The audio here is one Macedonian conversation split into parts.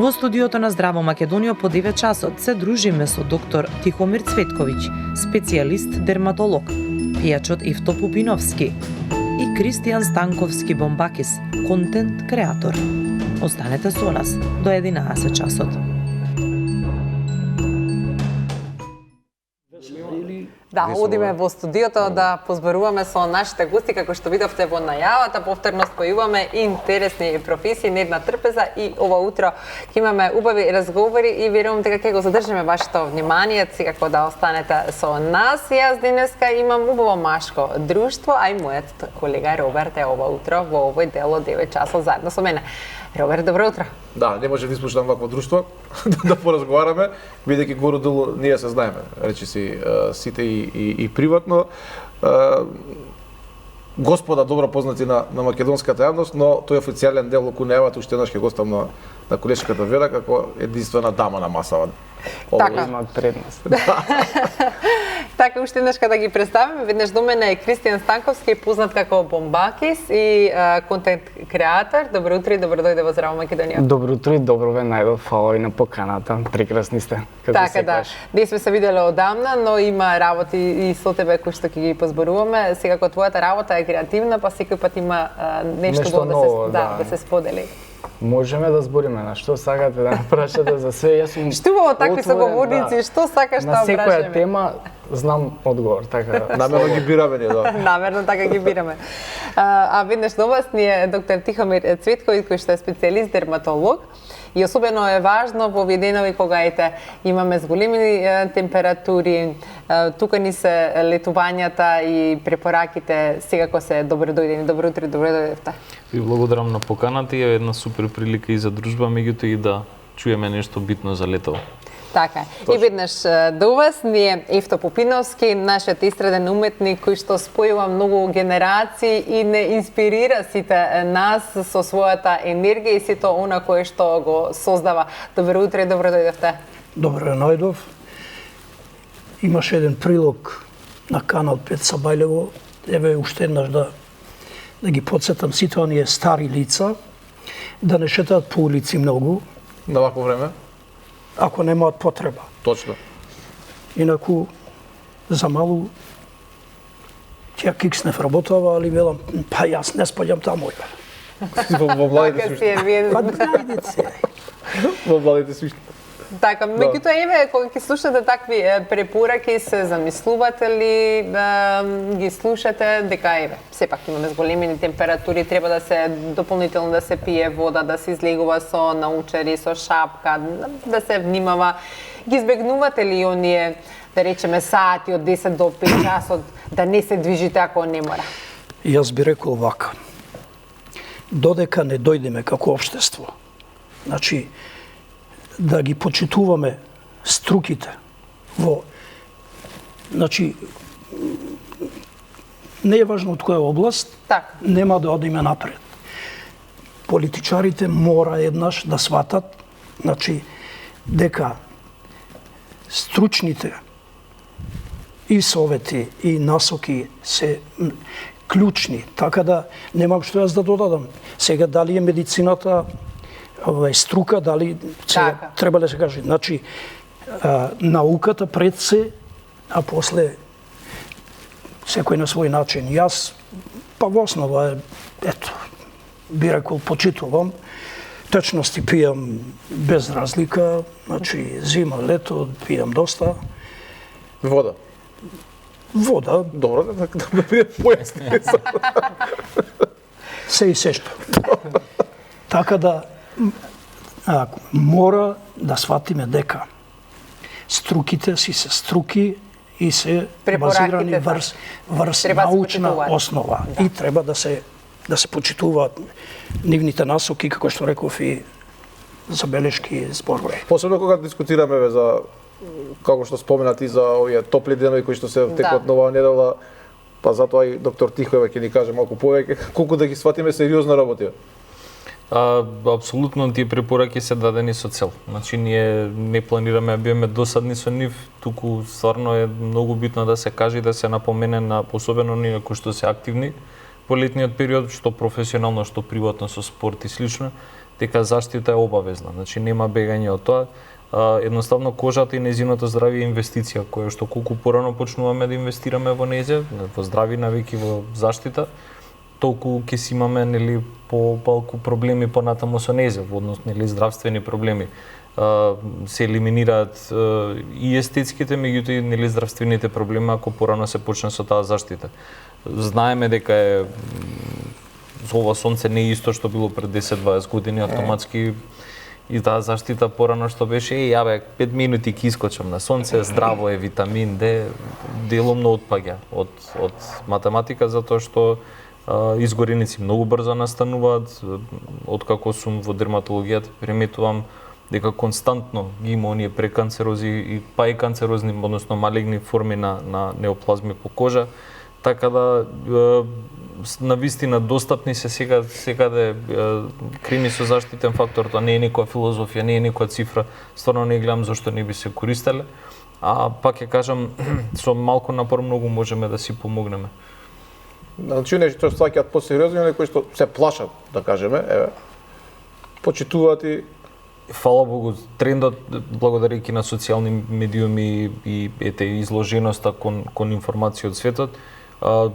Во студиото на Здраво Македонија по 9 часот се дружиме со доктор Тихомир Цветковиќ, специјалист дерматолог, пијачот Ивто Пупиновски и Кристијан Станковски Бомбакис, контент креатор. Останете со нас до 11 часот. Да, одиме во студиото да позборуваме со нашите гости, како што видовте во најавата, повторно спојуваме интересни професии, не една трпеза и ова утро ќе имаме убави разговори и верувам дека ќе го задржиме вашето внимание, секако да останете со нас. Јас денеска имам убаво машко друштво, а и мојот колега Роберт е ова утро во овој дел од 9 часот заедно со мене. Роберт, добро утро. Да, не може да испуштам вакво друштво, да поразговараме, бидејќи горе-долу ние се знаеме, речиси сите и приватно. Господа добро познати на македонската јавност, но тој официјален дел околу нејавата уште еднаш ќе гостам на колешката Вера како единствена дама на масава. Така има предност. Така, уште еднаш да ги представиме, веднаш до мене е Кристијан Станковски, познат како Бомбакис и контент креатор. Добро утро и добро дојде во Здраво Македонија. Добро утро и добро ве најдов, фала и на поканата. Прекрасни сте. Така да. Ние сме се виделе одамна, но има работи и со тебе кои што ќе ги позборуваме. Секако твојата работа е креативна, па секој пат има нешто ново да се сподели. Можеме да збориме на што сакате да прашате за све. Јас сум Штувало такви соговорници, што сакаш да прашаме? На секоја тема знам одговор, така. Намерно ги бираме ние, да. Намерно така ги бираме. А веднаш до вас ни е доктор Тихомир Цветковиќ, кој што е специјалист дерматолог. И особено е важно во овие денови кога имаме зголемени температури, тука ни се летувањата и препораките, секако се добро дојдени, добро утро, добро дојдевте. Ви благодарам на поканата и е една супер прилика и за дружба, меѓутоа и да чуеме нешто битно за летово. Така. И веднаш до вас ни е Ивто Пупиновски, нашиот истраден уметник кој што спојува многу генерации и не инспирира сите нас со својата енергија и сето она кое што го создава. Добро утро и добро дојдовте. Добро најдов. Имаше еден прилог на Канал 5 со Бајлево. Еве уште еднаш да ги потсетам сите оние стари лица да не шетаат по улици многу. На вакво време? Ако немаат потреба. Точно. Инаку, за малу, ќе киксне вработава, али велам, па јас не спаѓам таму. Во младите свишти. Па најде се. Во младите свишти. Така, меѓутоа еве кога ќе слушате такви препораки, се замислувате ли да ги слушате дека еве сепак имаме зголемени температури, треба да се дополнително да се пие вода, да се излегува со научари, со шапка, да се внимава. Ги избегнувате ли оние, да речеме, сати од 10 до 5 часот да не се движите ако не мора? Јас би рекол вака. Додека не дојдеме како општество, значи да ги почитуваме струките значи не е важно од која област, нема да одиме напред. Политичарите мора еднаш да сватат, значи дека стручните и совети и насоки се клучни, така да немам што јас да додадам. Сега дали е медицината струка, дали треба да се каже. Значи, науката пред се, а после секој на свој начин. Јас, па во основа, ето, би рекол, почитувам. Течности пијам без разлика, значи зима, лето, пијам доста. Вода? Вода. Добро, да биде појасни. Се и сешто. Така да, мора да сватиме дека струките си се струки и се базирани врз научна основа. И треба да се почитуваат нивните насоки, како што реков, и забелешки зборови. Посебно кога дискутираме за, како што споменати, за овие топли денови кои што се текот на оваа недела, па затоа и доктор Тихове ќе ни каже малку повеќе, колку да ги сватиме сериозно работи. Апсолутно тие препораки се дадени со цел. Значи ние не планираме да бидеме досадни со нив, туку стварно е многу битно да се каже и да се напомене на особено оние кои што се активни по летниот период, што професионално, што приватно со спорт и слично, дека заштита е обавезна, значи нема бегање од тоа. Едноставно кожата и нејзиното здравје е инвестиција која што колку порано почнуваме да инвестираме во нејзе, во здрави навики, во заштита, толку ќе си имаме нели по-малку проблеми понатаму со нејзе, во однос нели здравствени проблеми. Се елиминираат и естетските, меѓутоа и нели здравствените проблеми ако порано се почне со таа заштита. Знаеме дека е ова сонце не е исто што било пред 10-20 години, автоматски и таа заштита порано што беше, 5 минути ќе искочам на сонце, здраво е, витамин Д, делумно отпаѓа од математика, затоа што изгореници многу брзо настануваат. Откако сум во дерматологијата, приметувам дека константно ги има оние преканцерози па и канцерозни, односно малигни форми на неоплазми по кожа, така да навистина достапни се секаде креми со заштитен фактор, тоа не е некоја филозофија, не е некоја цифра, стварно не гледам зашто не би се користеле, а пак ќе кажам, со малку напор многу можеме да си помогнеме. Значи, нешто што сваќаат посериозно, оние кои што се плашат, да кажеме, почитуваат и Фала Богу, трендот, благодарејќи на социјални медиуми и изложеноста кон информација од светот,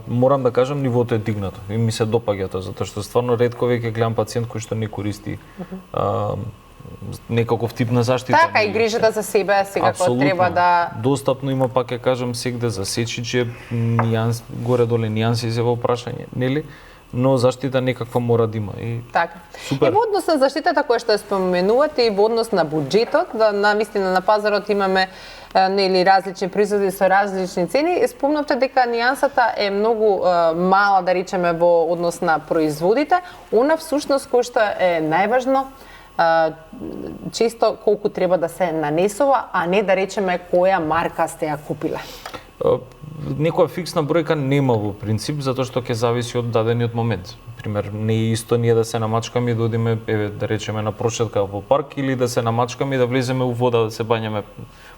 морам да кажам, нивото е дигнато и ми се допаѓа тоа, затоа што стварно ретко веќе гледам пациент кој што не користи некаков тип на заштита. Така, и грижата за себе секако треба да... Достапно има, пак ќе кажам, сегде за сечиче, горе-доле нијанси се во прашање, нели? Но заштита некаква мора да има. И така. супер. И во однос на заштитата која што ја споменувате и во однос на буџетот, да навистина на пазарот имаме нели различни производи со различни цени, спомнавте дека нијансата е многу мала, да речеме, во однос на производите. Она всушност кој што е најважно, често колку треба да се нанесува, а не да речеме која марка сте ја купиле. Некоја фиксна бројка нема во принцип, затоа што ќе зависи од дадениот момент. Пример, не е исто ние да се намачкаме и да одиме, да речеме, на прошетка во парк или да се намачкаме и да влеземе у вода да се бањаме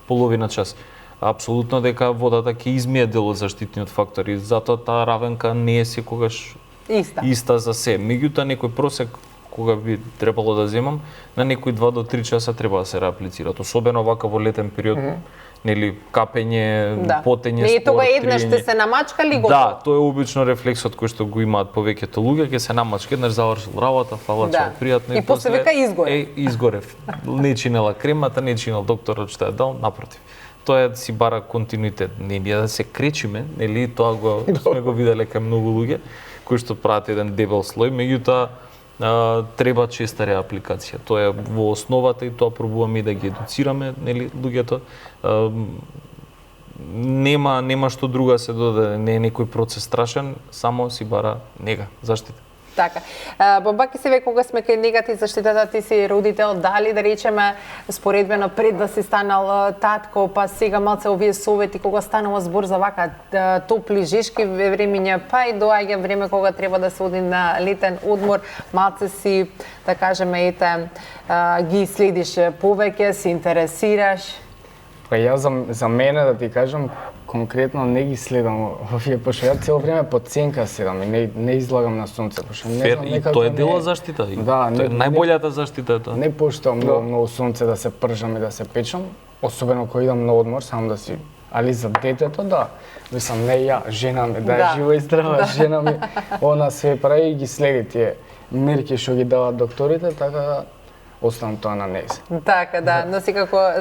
половина час. Апсолутно дека водата ќе измие дел од заштитниот фактор и затоа таа равенка не е секогаш иста за се. Меѓутоа некој просек кога би требало да земам, на некои 2 до 3 часа треба да се реаплицираат, особено вака во летен период. Нели капење, потење, не е тоа еднаш што се намачкали готово. Да, тоа е обично рефлексот кој што го имаат повеќето луѓе, ќе се намачка, еднаш завршил работа, фала че пријатно и после века изгорев. Изгорев. Не чинела кремата, не чинел докторот што е дал, напротив. Тоа си бара континуитет, не ние да се кречиме, нели тоа сме го виделе кај многу луѓе кои што прават еден дебел слој, меѓутоа треба честа реапликација. Тоа е во основата и тоа пробуваме и да ги едуцираме, нели, луѓето. Нема што друга се додаде, не е некој процес страшен, само си бара нега, заштита. Така. Бабаки себе кога сме кај негати заштитата, ти си родител, дали да речеме споредбено пред да си станал татко, па сега малце овие совети кога станува збор за вака топли жешки времиња, па и доаѓа време кога треба да се оди на летен одмор, малце си, да кажеме, ги следиш повеќе, се интересираш. Па јас за мене да ти кажам, конкретно не ги следам овие, пошто ја цело време под сенка седам и не излагам на сонце, пошто не знам некако. Тоа е дел заштита. Да, тоа е најбољата заштита е тоа. Не поштам многу сонце да се пржам и да се печам, особено кога идам на одмор, само да си, али за детето да. Мислам, не ја, жена ми, да е жива и здрава, жена ми, она све прави и ги следи тие мерки што ги даваат докторите, така да оставам тоа на нејзе. Така, да, но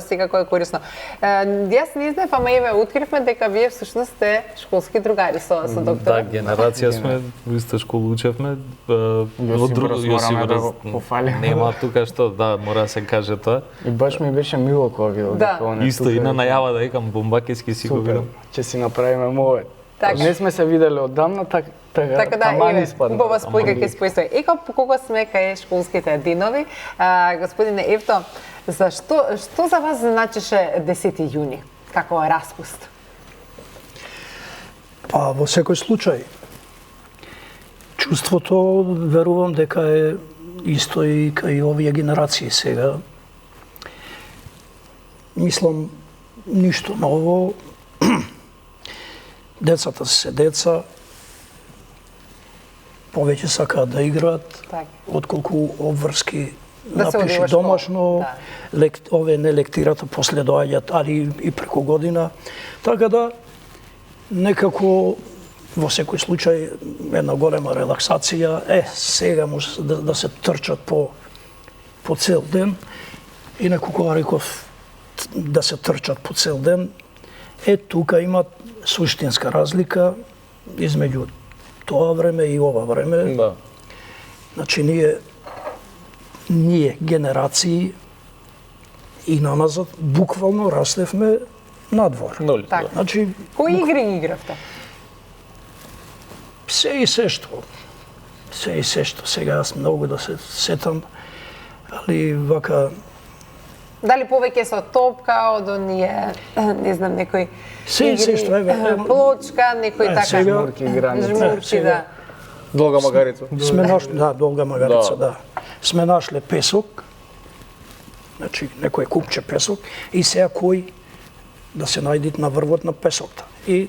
секако е корисно. Јас не знаев, ама еве откривме дека вие всушност сте школски другари со докторот. Да, генерација сме, во иста школа учевме. Јосиф да го пофалим. Нема тука што, да, мора да се каже тоа. И баш ми беше мило кога видов дека он е исто и на најава да викам бомбакески си го видам. Ќе си направиме мовет. Така. Не сме се виделе одамна, така да, еве, убава спојка ќе спојстве. Ека кога сме кај школските денови, господине Евто, што за вас значеше 10 јуни како распуст? Па во секој случај чувството верувам дека е исто и кај овие генерации сега. Мислам ништо ново. Децата се деца, повеќе сакаат да играат, отколку обврски Да се оди напиши во школа. домашно, ове не лектирата после доаѓаат, али и преку година. Така да, некако во секој случај една голема релаксација, сега може да се трчат по цел ден. Инаку кога реков да се трчат по цел ден, тука има суштинска разлика измеѓу тоа време и ова време. Да. Значи ние генерации и наназад буквално растевме надвор. Така. Значи Кои игри игравте? се и се што. Сега јас многу да се сетам, али вака Дали повеќе со топка, од оние, не знам, некои се и се што плочка, некои така. сега- Жмурки играме. Жмурки, да. Долга магарица. сме нашли, долга магарица, Да. да. Сме нашле песок, значи некој купче песок и сега кој да се најдат на врвот на песокта. И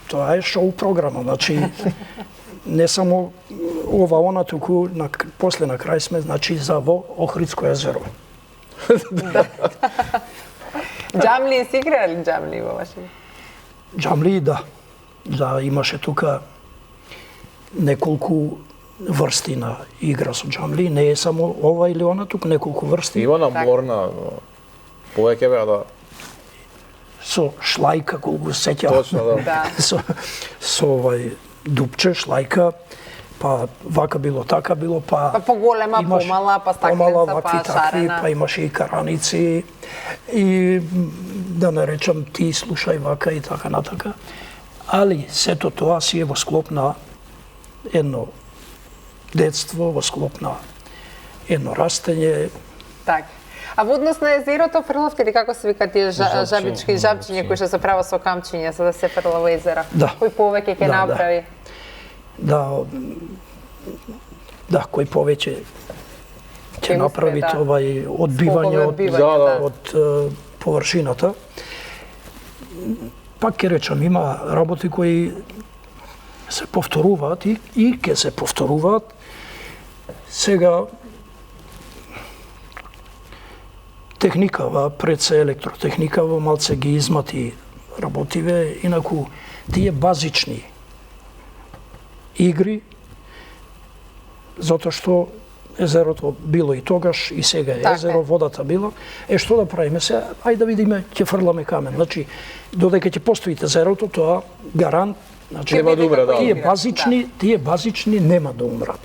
тоа е шоу програма, значи не само ова она, туку после на крај сме значи за во Охридско езеро. Џамли си играли џамли во ваше? Џамли, да. Да, имаше тука неколку врсти на игра со џамли, не е само ова или она, туку неколку врсти. Има на Морна, повеќе беа да. Со шлајка, колку се сеќавам. Точно, да. Да. со овај дупче, шлајка, па вака било, така било, Па поголема, помала, па помала, стакленца, вакви, па такви, шарена. па имаше и караници, и да не речам ти слушај вака и така натака. Али сето тоа си е во склоп на едно детство, во склоп на едно растење. Така. А во однос на езерото, фрлавте ли како се вика тие жабички, жабчиња кои што се прават со камчиња за да се фрла во езеро? Да. Кој повеќе ќе Да, направи? Да, кој повеќе ќе Ќе направи успе, да. овај одбивање Одбивање, од површината. Пак ќе речам, има работи кои се повторуваат и ќе се повторуваат. Сега техникава, пред се електротехникава, малце ги измати работиве, инаку тие базични игри, затоа што езерото било и тогаш, и сега е Така е. езеро, водата било. Што да правиме се? Ајде да видиме, ќе фрламе камен. Значи, додека ќе постои езерото, тоа гарант, значи, Нема да умре, да. тие базични нема да умрат.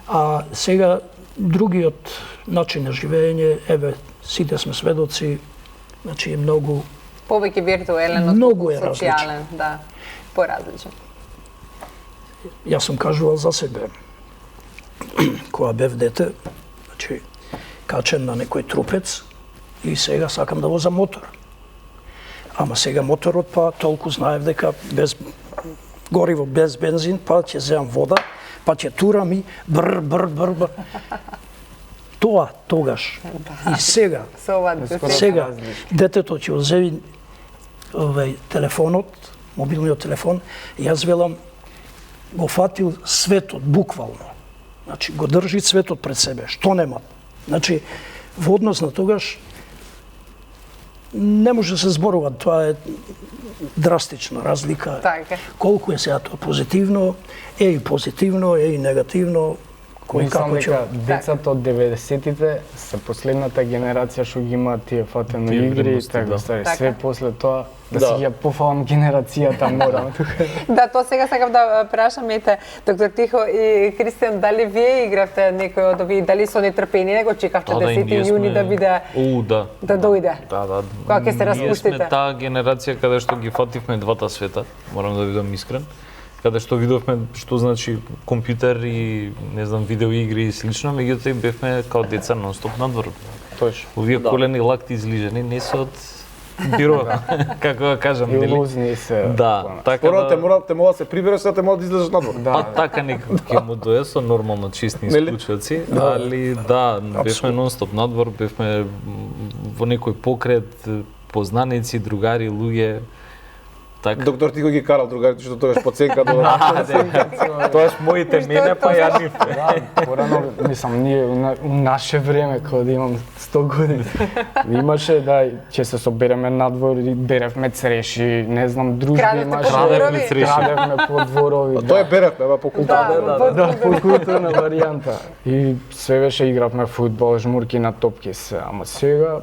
А сега другиот начин на живење, еве, сите сме сведоци, значи е многу Повеќе виртуелен, Многу е социјален, да, поразличен. Јас сум кажувал за себе. Кога бев дете, значи, качен на некој трупец и сега сакам да возам мотор. Ама сега моторот, па толку знаев дека без гориво, без бензин, па ќе земам вода, па ќе турам и бр. Тоа тогаш. И сега, Со ова дете. сега детето ќе озеви овај телефонот, мобилниот телефон, и јас велам го фатил светот буквално. Значи го држи светот пред себе, што нема. Значи во однос на тогаш не може да се зборува, тоа е драстична разлика. Така. Колку е сега тоа позитивно, е и позитивно, е и негативно, кој Мислам како ќе... дека децата од 90-тите се последната генерација што ги имаат тие фатено Тие игри, вредности, така да. стари. Така. Све после тоа да Да. си ја пофалам генерацијата морам тука. Да, тоа сега сакам да прашам, ете, доктор Тихо и Кристијан, дали вие игравте некој од овие, дали со нетрпение го чекавте 10 јуни да биде да дојде? Да. Кога ќе се Ние распустите? сме таа генерација каде што ги фативме двата света, морам да бидам искрен. Каде што видовме што значи компјутер и не знам видеоигри и слично, меѓутоа бевме као деца нонстоп надвор. Точно. Овие колени лакти излижени не се од биро, како да кажам, нели? Илузни се. Да, така Прво да. те мора да се прибереш, сега те мора да излезеш надвор. Па така некако ќе му дое со нормално чистни Нели? исклучоци, али да, бевме нонстоп надвор, бевме во некој покрет, познаници, другари, луѓе. Така. Доктор Тихо ги карал другарите што тогаш по ценка до Тоаш моите мене па ја нив. Да, порано, мислам, ние у наше време, кога да имам 100 години, имаше да ќе се собереме надвор и беревме цреши, не знам, дружби Крадевте имаше. по дворови? Крадевме по дворови. Тоа е беревме, ама по култура. Да, по културна варијанта. И све беше игравме фудбал, жмурки на топки се, ама сега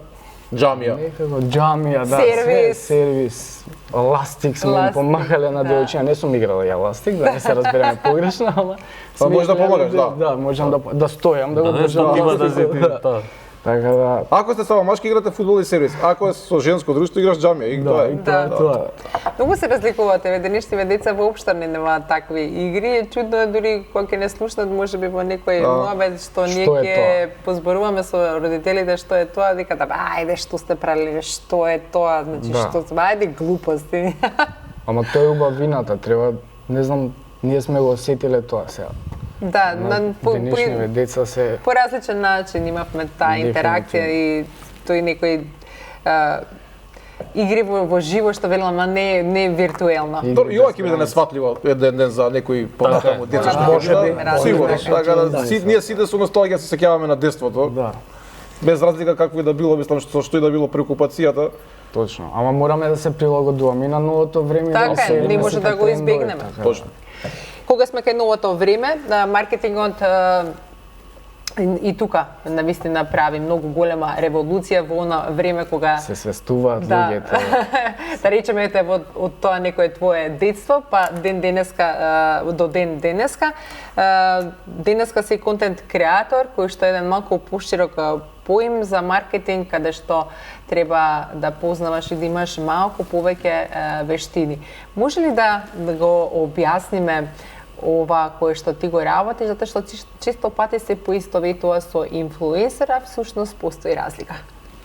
Џамија. некако џамија, да, Сервис. све, сервис. Ластик сме Ластик, помахале на да. девојчиња, не сум играла ја ластик, да не се разбереме погрешно, ама Па сме можеш да играле, помагаш, да. Да, можам да стојам, да го Да, држам. да, да, ластикот, да, да. Така да, Ако сте само машки играте фудбал и сервис, ако е со женско друштво играш џамија и тоа е. и тоа, Да. тоа. Многу се разликуваат, еве денешните деца воопшто не немаат такви игри. Чудно е дури кога ќе не слушнат можеби во некој муабет што ние Што е ќе позборуваме со родителите што е тоа, викаат ајде што сте правиле, што е тоа, значи Да. што ајде глупости. Ама тоа е убава вината, треба, не знам, ние сме го осетиле тоа сега. Да, Денешните деца се по различен начин имавме таа интеракција и тој некој игри во живо што велам, ама не виртуелно. Добро, и ова ќе биде несфатливо еден ден за некој понатаму деца што може да сигурно. Така да ние сите со носталгија се сеќаваме на детството. Да, Без разлика какво и да било, мислам што и да било преокупацијата. точно. Ама мораме да се прилагодуваме и на новото време. Така е, не може да го избегнеме. Точно. Кога сме кај новото време, маркетингот и тука навистина прави многу голема револуција во она време кога Се свестуваат луѓето. да речеме ете од тоа некое твое детство, па до ден денеска. Денеска си контент креатор кој што е еден малку поширок поим за маркетинг, каде што треба да познаваш и да имаш малку повеќе вештини. Може ли да го објасниме ова кое што ти го работиш, затоа што често пати се поистоветува со инфлуенсер, а всушност постои разлика?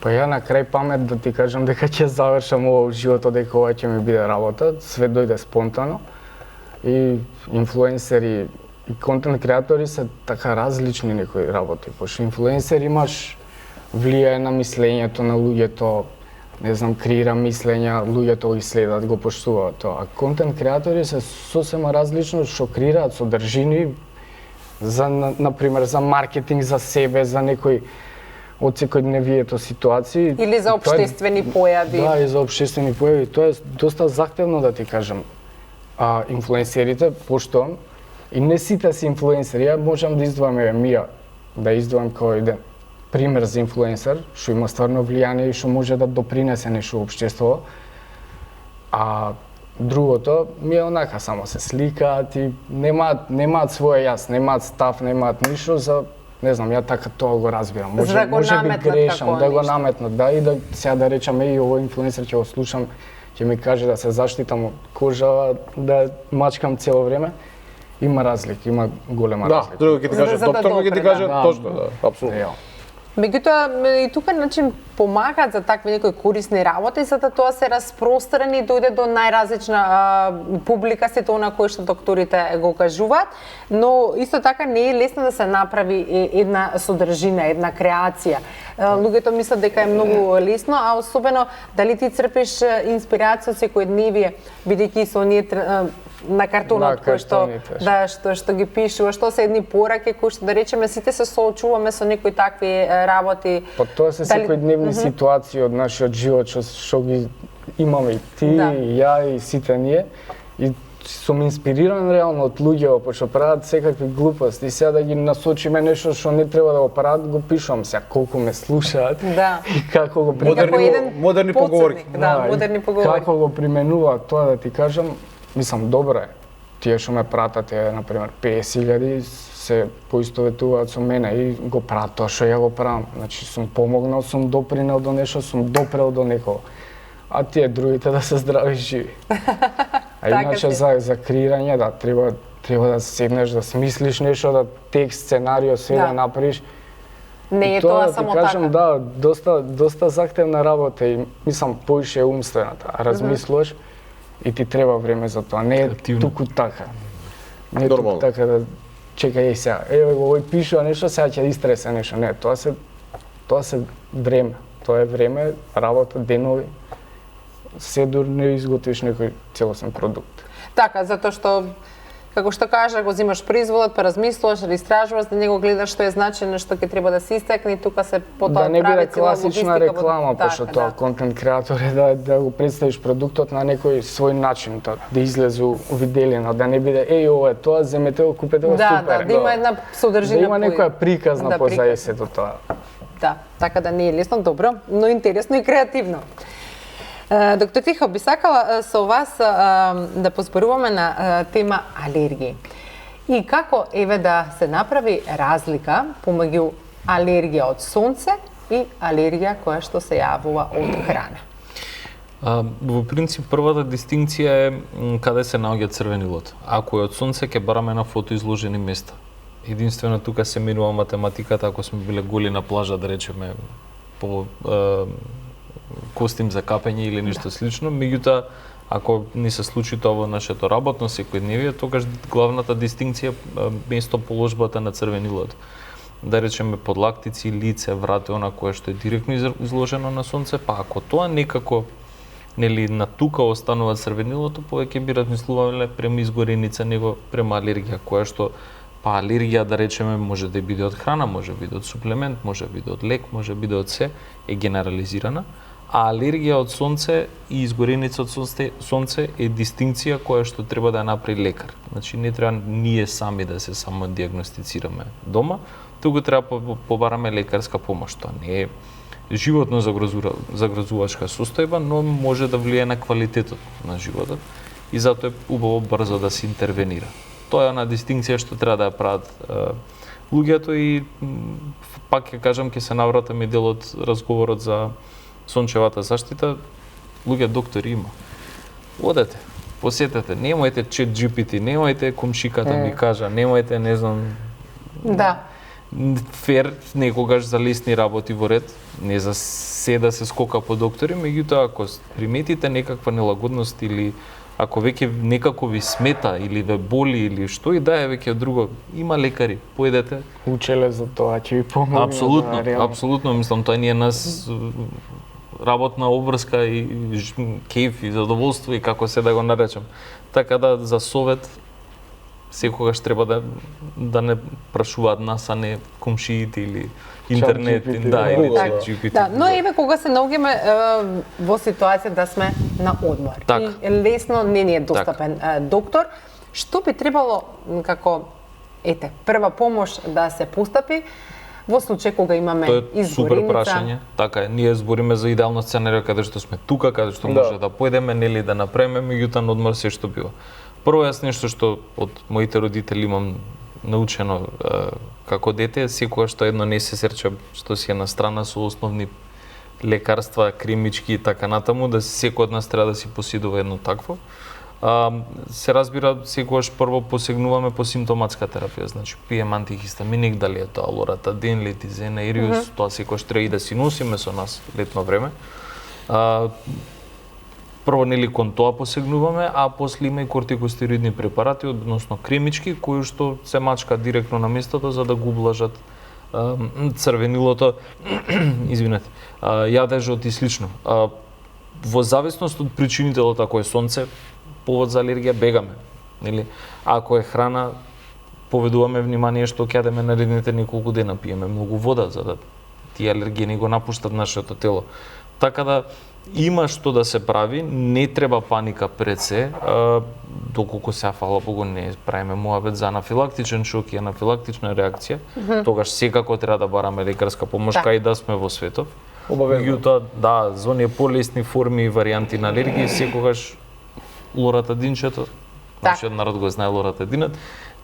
Па ја на крај памет да ти кажам дека ќе завршам ова во животот, дека ова ќе ми биде работа, све дојде спонтано. И инфлуенсери и контент креатори се така различни некои работи, пошто инфлуенсер имаш влијае на мислењето на луѓето, не знам, креира мислења, луѓето ги следат, го поштуваат тоа. А контент креатори се сосема различно, што креираат содржини за, например, за маркетинг за себе, за некој од секојдневието ситуации. Или за Тоа е- општествени појави? Да, и за општествени појави. Тоа е доста захтевно да ти кажам. А инфлуенсерите, пошто и не сите си инфлуенсери, ја можам да издвојам мија, да издвојам како еден пример за инфлуенсер, што има стварно влијание и што може да допринесе нешто во општеството. А другото ми е онака, само се сликаат и немаат свој јас, немаат став, немаат ништо за, не знам, ја така тоа го разбирам. За да го може би наметнат грешам, како да го нешто. наметнат, да, и да сега да речам, и овој инфлуенсер ќе го слушам, ќе ми каже да се заштитам од кожа, да мачкам цело време. Има разлика, има голема Да, разлика. друго ќе ти каже За да доктор, ќе ти допре, каже да. точно, да, апсолутно. Реално. Меѓутоа, и тука начин помагаат за такви некои корисни работи, за да тоа се распространи и дојде до најразлична публика, сето она кој што докторите го кажуваат, но исто така не е лесно да се направи една содржина, една креација. Луѓето мислат дека е многу лесно, а особено дали ти црпиш инспирација од секојдневие, бидејќи со оние на картонот кој што картоните. што ги пишува, што се едни пораки кои што да речеме сите се соочуваме со некои такви работи. Па тоа се секојдневни ситуации од нашиот живот што ги имаме и ти, Да. и ја, и сите ние. И сум инспириран реално од луѓето, пошто прават секакви глупости. И сега да ги насочиме нешто што не треба да го прават, го пишувам сега колку ме слушаат Да. и како го Модерни поговорки. Да, и модерни поговорки. Како го применуваат тоа, да ти кажам, мислам, добро е. Тие што ме пратат, например, 50.000 се поистоветуваат со мене и го прават тоа што ја го правам. Значи, сум помогнал, сум допринел до нешто, сум допрел до некого. А тие другите да се здрави и живи. А иначе Така за креирање, да, треба да седнеш, да смислиш нешто, да текст, сценарио, све Да. да направиш. Не е И тоа да само ти кажам, така. да, доста захтевна работа и мислам поише умствената. Размислуваш и ти треба време за тоа. Не е Активно. туку така. Не е Нормално. туку така да чекај сега. Овој пишува нешто, сега ќе истресе нешто. Не, тоа се време. Тоа е време, работа, денови. се дур не изготвиш некој целосен продукт. Така, затоа што како што кажа, го земаш производот, па размислуваш, истражуваш за него, гледаш што е значено, што ќе треба да се истекне, тука се потоа да не биде прави цела класична логистика. реклама, пошто тоа контент креатор е да го представиш продуктот на некој свој начин, да излезе увиделено, да не биде ова е тоа, земете го, купете го, супер. Да има една содржина. Да има некоја приказна позади сето тоа. Да, така да не е лесно, добро, но интересно и креативно. Доктор Тихо, би сакала со вас да позборуваме на тема алергии. И како еве да се направи разлика помеѓу алергија од сонце и алергија која што се јавува од храна? Во принцип, првата дистинкција е каде се наоѓа црвенилото. Ако е од сонце, ќе бараме на фотоизложени места. Единствено тука се минува математиката, ако сме биле голи на плажа, да речеме, по костим за капење или нешто слично, меѓутоа ако ни се случи тоа во нашето работно секојдневие, тогаш главната дистинкција место положбата на црвенилото. Да речеме подлактици, лице, врат, она кое што е директно изложено на сонце, па ако тоа некако на тука останува црвенилото, повеќе би размислувале према изгореница него према алергија, која што па алергија, да речеме, може да биде од храна, може биде од суплемент, може биде од лек, може биде од се, е генерализирана. А алергија од сонце и изгореница од сонце е дистинкција која што треба да ја направи лекар. Значи не треба ние сами да се само диагностицираме дома, туку треба побараме лекарска помош. Тоа не е животно загрозувачка состојба, но може да влие на квалитетот на животот и затоа е убаво брзо да се интервенира. Тоа е една дистинкција што треба да ја прават луѓето и пак ќе кажам, ќе се навратам и дел од разговорот за сончевата заштита. Луѓе доктори има. Одете, посетете, немајте ChatGPT, немајте комшиката ми кажа, немајте, не знам, Да. фер некогаш за лесни работи во ред, не за се да се скока по доктори, меѓутоа ако приметите некаква нелагодност или ако веќе некако ви смета или ве боли или што и да е веќе друго, има лекари, поедете. Учеле за тоа, ќе ви помогне. Апсолутно, апсолутно, мислам, тоа ние нас работна обврска и кејф и задоволство и како се да го наречам. Така да за совет секогаш треба да не прашуваат нас, а не комшиите или интернет, да, или ChatGPT. Да, но еве кога се наоѓаме во ситуација да сме на одмор и лесно не ни е достапен доктор, што би требало како прва помош да се постапи во случај кога имаме изгореница? Тоа е супер прашање. Така е, ние збориме за идеално сценарио каде што сме тука, каде што може да појдеме, нели да направиме, меѓутоа на одмор се што бива. Прво јас нешто што од моите родители имам научено како дете, секогаш што едно не се серча што си е на страна со основни лекарства, кремички и така натаму, да секој од нас треба да си поседува едно такво. Се разбира, секогаш прво посегнуваме по симптоматска терапија, значи пием антихистаминик, дали е тоа лоратадин, летизен, ериус, тоа секогаш треба и да си носиме со нас летно време. Прво нели кон тоа посегнуваме, а после има и кортикостероидни препарати, односно кремички, кои што се мачка директно на местото за да го ублажат црвенилото, извинете, јадежот и слично. Во зависност од причинителот, ако е сонце, повод за алергија бегаме, нели? Ако е храна, поведуваме внимание што ќе јадеме наредните неколку дена, пиеме многу вода за да тие алергени го напуштат нашето тело. Така да има што да се прави, не треба паника пред се, доколку се фала Богу не правиме муабет за анафилактичен шок и анафилактична реакција, тогаш секако треба да бараме лекарска помош кај да сме во светов. Меѓутоа, да, за оние полесни форми и варијанти на алергија секогаш лоратадинчето, нашиот народ го знае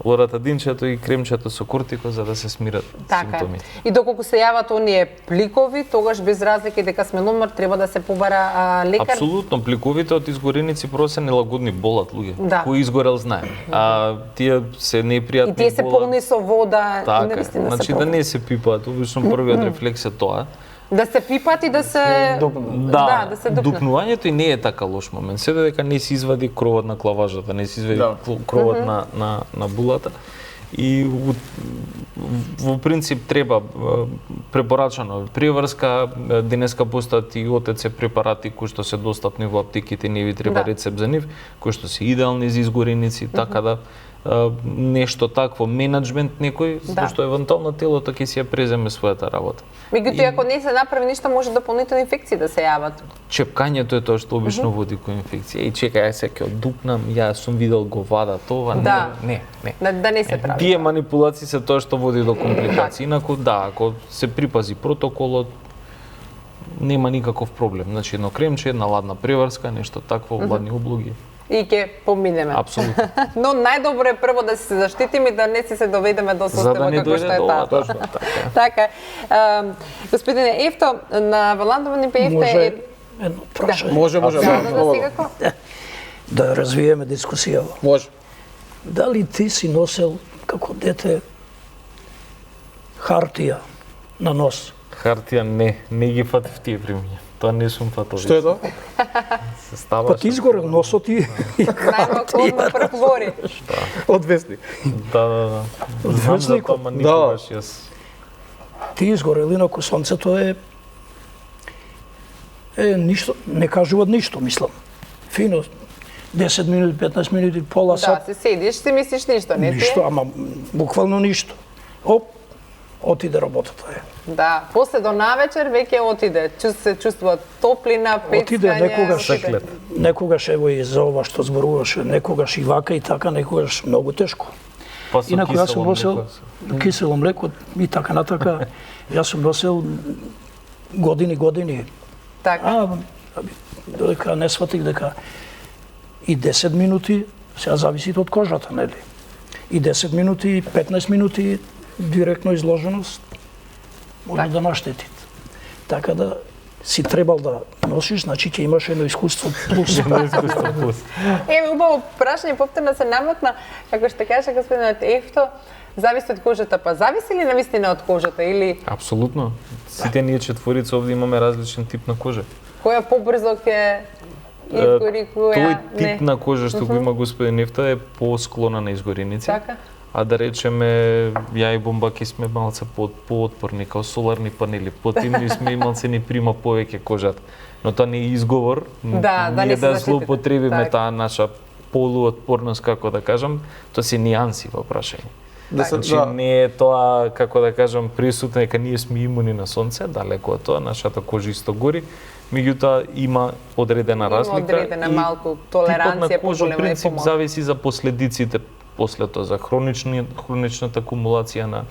лоратадинчето и кремчето со кортико за да се смират симптомите. И доколку се јават оние пликови, тогаш без разлика дека сме на одмор треба да се побара лекар. Апсолутно, пликовите од изгореници просто се нелагодни, болат луѓе. Да. Кој изгорел знае. Тие се непријатни. И тие се полни со вода, така, и навистина значи, се да не се пипаат, обично првиот рефлекс е тоа. Да се пипат и да се Да, да се дупнат. дупнувањето и не е така лош момент. Се додека не се извади кровот на клаважата, не се извади кровот на булата. И во принцип треба препорачано преврска, денеска постојат и ОТЦ препарати кои што се достапни во аптеките, не ви треба рецепт за нив, кои што се идеални за изгореници, така да нешто такво, менаџмент некој, зашто евентуално телото ќе си ја преземе својата работа. Меѓутоа, ако не се направи ништо, може дополнителни инфекции да се јават. Чепкањето е тоа што обично води кон инфекција. И чекај, јас ќе оддупнам, ја сум видел говада това, не. Да не се прави. Тие манипулации се тоа што води до компликации. Инаку ако се припази протоколот, нема никаков проблем. Значи едно кремче, една ладна преврска, нешто такво, ладни облоги. И ќе поминеме. Апсолутно. Но најдобро е прво да се заштитиме и да не се доведеме до состојба како што е таа. Точно Така. Господине Ефто, на Валандова ни пеевте Може едно прашање. Може. Да развиеме дискусијава. Може. Дали ти си носел како дете хартија на нос? Хартија не ги фатив тие примења. Тоа не сум фатовица. Што е тоа? Се ставаше. Па ти изгорел носот и најмалку одма првори. Од вестник. Да. Од Знам за вестникот? тоа, ма никогаш јас. ти изгорел, инаку сонцето е ништо, не кажуваат ништо, мислам. Фино, 10 минути, 15 минути, пола сат. Да, се седиш, си мислиш ништо, не ти? Ништо, ама буквално ништо. Оп, отиде работата е. Да, после до навечер веќе отиде. Се чувствува топлина, пецкање. Отиде некогаш ево и за ова што зборуваше, некогаш и вака и така, некогаш многу тешко. Па со Инаку јас сум кисело носел млеко. кисело млеко и така натака. Јас сум носел години. Така. Додека не сватих дека и 10 минути, сега зависи од кожата, нели? И 10 минути, 15 минути директно изложеност може да наштети. Така да си требал да носиш, значи ќе имаш едно искуство плюс. Убаво прашање, повторно се намотна, како што каже господинот Ефто, зависи од кожата, па зависи ли навистина од кожата или Апсолутно. Сите ние четворица овде имаме различен тип на кожа. која побрзо ќе изгори, која Тој не? тип на кожа што го има господин Ефта е посклона на изгореници. Така? А да речеме, ја и Бомбаки сме малце поотпорни, као соларни панели. Потимни сме и малце ни прима повеќе кожата. Но тоа не е изговор, Да не ние се да заштитите. злоупотребиме Така. таа наша полуотпорност, како да кажам, тоа се нијанси во прашање. Значи не е тоа, како да кажам, присутно дека ние сме имуни на сонце, далеко од тоа, нашата кожа исто гори, меѓутоа има одредена разлика. Има одредена и малку толеранција, типот на кожа, поголема и принцип, помалку. зависи за последиците после тоа, за хроничната акумулација на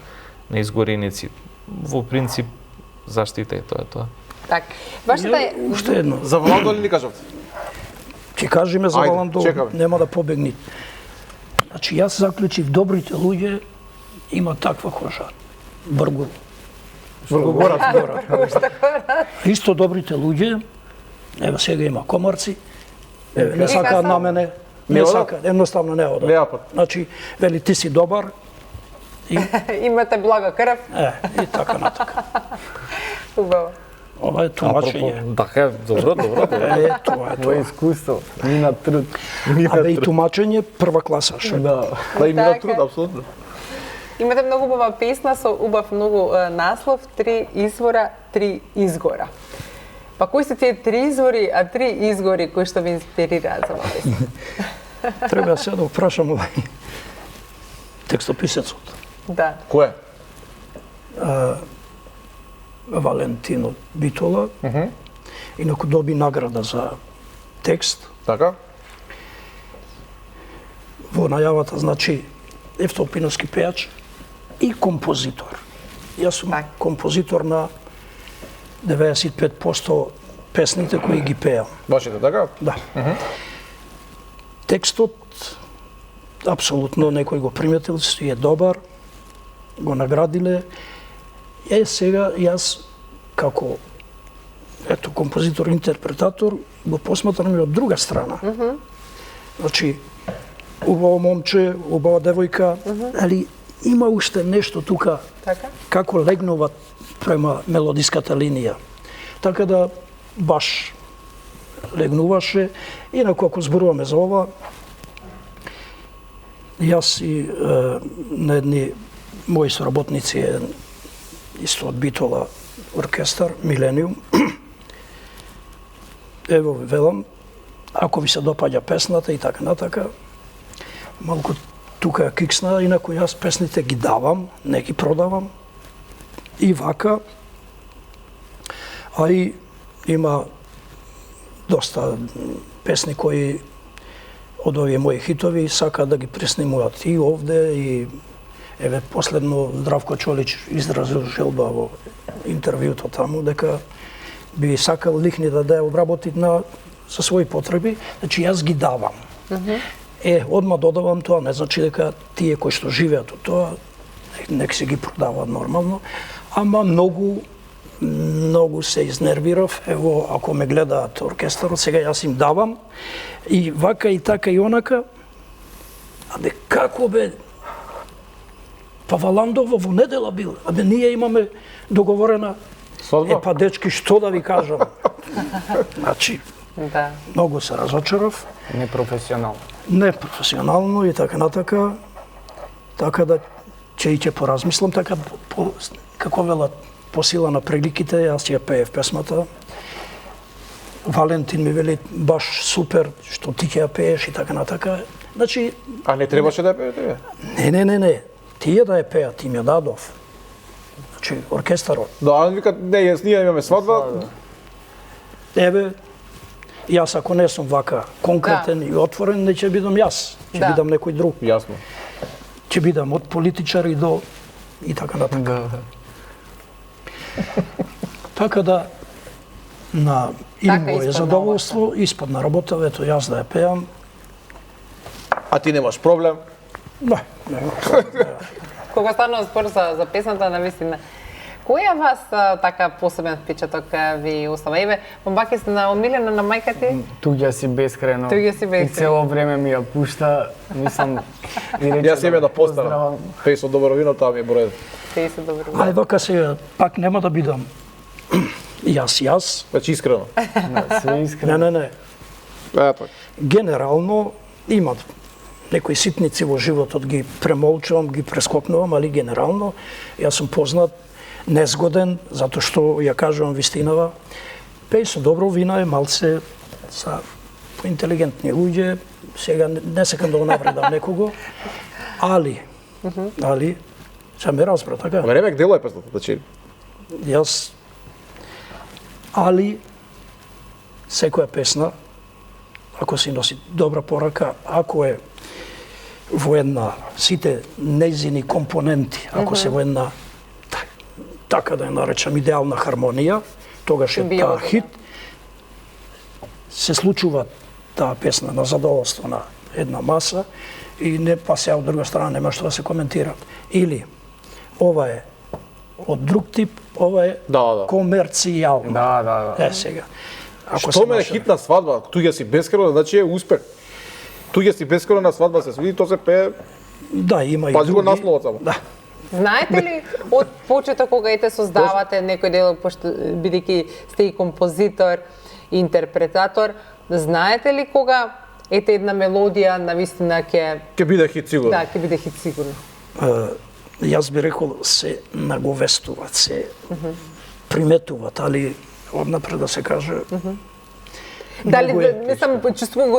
изгореници. Во принцип, заштита е тоа. Така. Вашата е Уште едно. За Валандо ли кажавте? Ќе кажеме за Ајде, Валандо, чекаме. нема да побегни. Значи, јас заклучив, добрите луѓе има таква кожа. Бргул. Горат. Исто добрите луѓе, ево сега има комарци, не сакаат на мене, не одат? сакаат, едноставно не одат. Не апат. Значи, вели ти си добар, имате блага крв, и така натака. убаво. Ова е тумачење. Така, добро. Тоа е тоа. искуство, мина труд. Абе и тумачење прва класа шо. Да. Да, и мира Така. труд, апсолутно. Имате многу убава песна со убав многу наслов, 3 извора, 3 изгора. Па кои се тие 3 извори, а 3 изгори кои што ви инспирираат за оваа песна? Треба сега да го прашам овај текстописецот. Да. Кој? Валентино Битола, инаку доби награда за текст. Така? Во најавата, значи, евтопиновски пејач и композитор. Јас сум Така. композитор на 95% песните кои ги пеам. Вашите, така? Да. Текстот, апсолутно некој го приметил, си е добар, го наградиле. Сега јас, како композитор, интерпретатор, го посматрам и од друга страна. Значи, убаво момче, убава девојка, али има уште нешто тука, Така? како легнува према мелодиската линија. Така да баш легнуваше. Инаку ако зборуваме за ова, јас и на едни мои соработници исто од Битола оркестар Милениум. Ево ви велам, ако ви се допаѓа песната и така натака, малку тука ја киксна, инаку јас песните ги давам, не ги продавам. И вака, а и има доста песни кои од овие мои хитови сака да ги преснимуваат и овде, и еве последно Здравко Чолич изразил желба во интервјуто таму дека би сакал лихни да ја обработи за своји потреби, значи јас ги давам. Одма додавам тоа, не значи дека тие кои што живеат од тоа нек се ги продаваат нормално, ама многу се изнервирав. Ево, ако ме гледаат оркестарот, сега јас им давам и вака и така и онака. Абе, како бе? Па Валандово во недела бил. Абе, ние имаме договорена Свадба? Па дечки, што да ви кажам? Значи, Да. многу се разочаров. Непрофесионално. Непрофесионално и така натака. Така да ќе поразмислам, така како велат, по сила на приликите, јас ја пеев песмата. Валентин ми вели, баш супер, што ти ќе ја пееш и така натака. Значи, А не требаше да ја пеете? не. Тие да ја пеат, им ја дадов. Значи, оркестарот. Да, а вика, не, јас ние имаме свадба. Еве, јас ако не сум вака конкретен и отворен, не ќе бидам јас. Ќе бидам некој друг. Јасно. Ќе бидам од политичари до и така натака. Така да на Така моје испадна задоволство, испадна работа, ето јас да ја пеам. А ти немаш проблем? Не. Кога станува збор за песната, навистина, која вас така посебен впечаток ви остава? Еве, баке се на омилена на мајка ти? Туѓа си бескрајно. Туѓа си бескрајно. И цело време ми ја пушта, мислам, и рече Јас имам да постарам. поздравам. Пеј со добро вино, таа ми е број. Те се добро. Ај вака се пак нема да бидам јас. Значи искрено. Да, се искрено. Не. Ето. Генерално имат некои ситници во животот, ги премолчувам, ги прескокнувам, али генерално јас сум познат незгоден, затоа што ја кажувам вистинава. Пеј со добро вино е малце за поинтелигентни луѓе, сега не сакам да го навредам некого, али, се ме разбра, така? Ама ремек дело е песната, значи. Јас, али, секоја песна, ако си носи добра порака, ако е во една, сите нејзини компоненти, ако се во една, така да ја наречам, идеална хармонија, тогаш е таа хит, се случува таа песна на задоволство на една маса и не па се од друга страна нема што да се коментира. Или ова е од друг тип, ова е комерцијална. Да. Сега. Што ме е хитна свадба, туѓа си бескрено, значи е успех. Туѓа си бескрено на свадба се свиди, то се пее. Да, има и други. Пази го насловот само. Да. Знаете ли од почеток кога ете создавате некој дел, пошто бидејќи сте и композитор, и интерпретатор, знаете ли кога ете една мелодија навистина ќе биде хит сигурно? Да, ќе биде хит сигурно. Јас би рекол се наговестуваат, се приметуваат, али однапред да се каже. Дали мислам го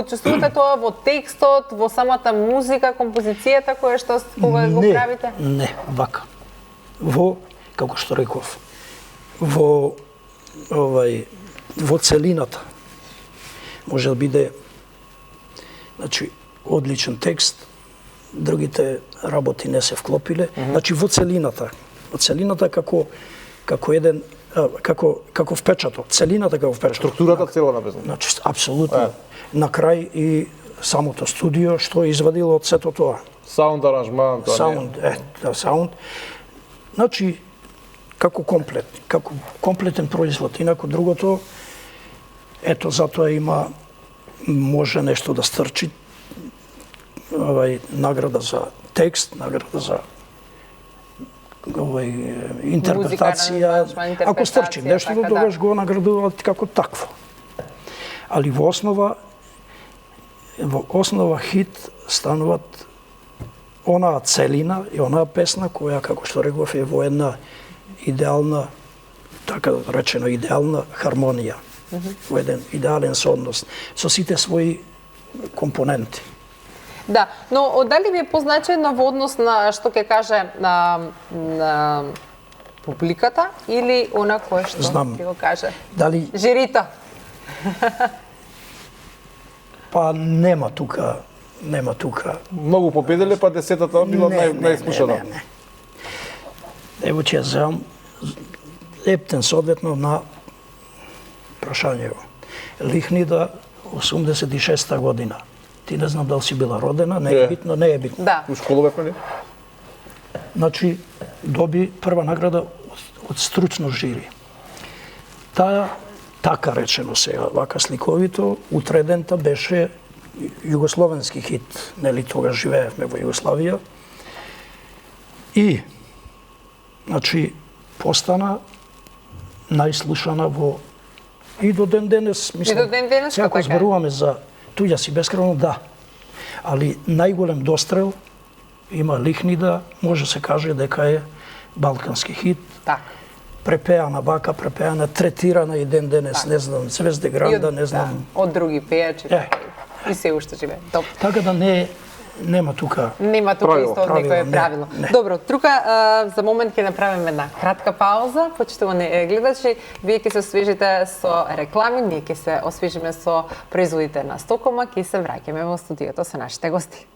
чувствувате тоа во текстот, во самата музика, композицијата која што кога го правите? Не, вака. Во, како што реков, во целината може да биде, значи, одличен текст, другите работи не се вклопиле, значи во целината како еден како впечаток, целината како впечаток. Структурата цела написана. Значи, апсолутно. На крај и самото студио што е извадило од сето тоа. Саунд аранжман, тоа саунд. Значи, како комплетен производ. Инако другото, ето затоа може нешто да стрчи, награда за текст, награда за интерпретација, ако стрчи нешто, така, тогаш го наградуваат како такво. Али во основа хит стануваат онаа целина и онаа песна која, како што реков, е во една идеална, така речено, идеална хармонија, во еден идеален сооднос, со сите своји компоненти. Да, но дали ви е позначено во однос на, што ќе каже, на публиката или она кое што ќе го каже? Дали... Жирито? Па нема тука. Многу победеле, па 10-та била најслушана. Не. Ево ќе земам ептен соодветно на прашањето. Лихнида 86-та година. Ти не знам дали си била родена, не е битно, не е битно. Да. У школа бевме, не? Значи, доби прва награда од стручно жири. Таа, така речено сега, вака сликовито, утредента беше југословенски хит, нели тогаш живеевме во Југославија. И, значи, постана најслушана во и до ден денес, мислам, и до ден денес, сега зборуваме за Туѓа си бескравно, да. Али најголем дострел има Лихнида, може се каже дека е балкански хит. Така. Препеана вака, препеана, третирана и ден денес, не знам, Звезде Гранда, не знам. Од други пејачи. И се уште живее. Добро. Така да нема тука. Нема тука исто од некое правило. Добро, тука за момент ќе направиме една кратка пауза. Почитувани гледачи, вие ќе се освежите со реклами, ние ќе се освежиме со производите на Стокомак и се враќаме во студиото со нашите гости.